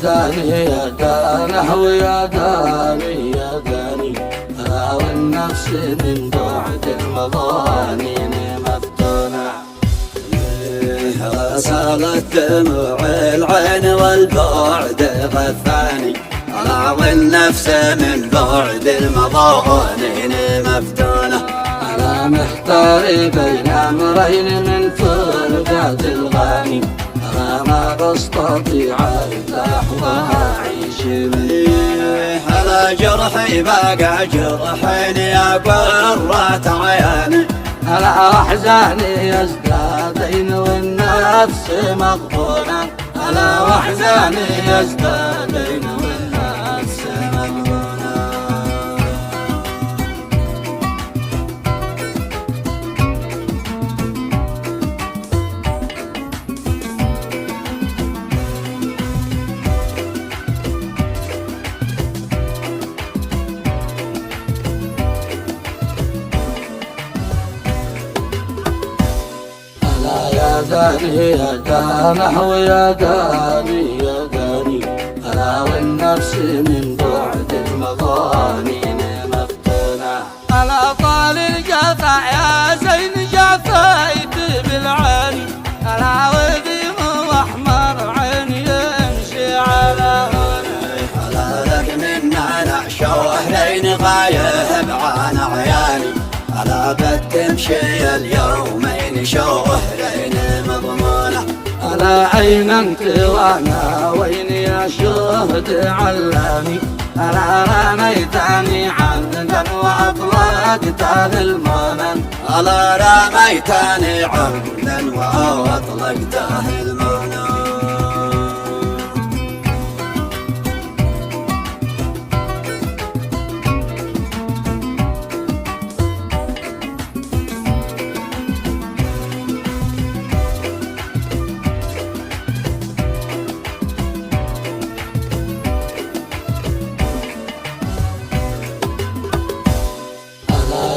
داني يا دانه ويا داني يا داني، أنا والنفس من بعد المظانين مفتونة. غسلت دموع العين والبعد غثاني، أنا والنفس من بعد المظانين مفتونة. أنا محتار بين أمرين من فرقات الغاني، أنا ما بستطيع أرتاح وأعيش منه. على جرحي بقى جرحين يا قرة عياني، على أحزاني يزدادين والنفس مغبونة، على أحزاني يزدادين والنفس مغبونة. يا داني يا دانه ويا داني يا داني، أنا والنفس من بعد المظانين مفتونة. أنا طال القطع يا زين جفيت بالعاني، أنا وذيم وأحمر عيني يمشي على هوني. على لك من أنا شهرين غايب عن عياني، على بتمشي اليومين شهرين مضمونة. على عين انت وانا وين يا شهد علاني، على رميتني عمدا واطلقت المنن، على رميتني عمدا واطلقت المنن.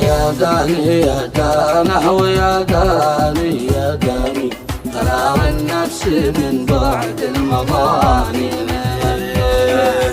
يا داني يا دانه ويا داني يا داني، أنا والنفس من بعد المظانين.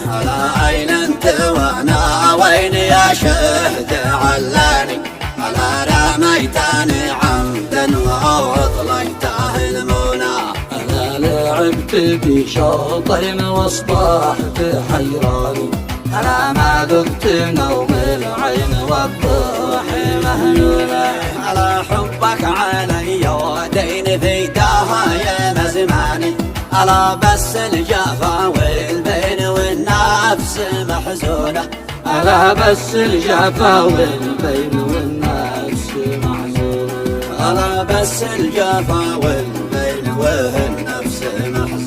على أين أنت وأنا وين يا شهد علاني، على رميتني عمدا وأطلقته المنى. أنا لعبت بشوطين واصبحت حيراني، أنا ما ذقت نوم العين والضحى مهيونة. على حبك علي ودين في داهايا مزماني، على بس الجفا والبين والنفس محزونة، على بس الجفا والبين والنفس محزونة، على بس الجفا والبين والنفس محزونة.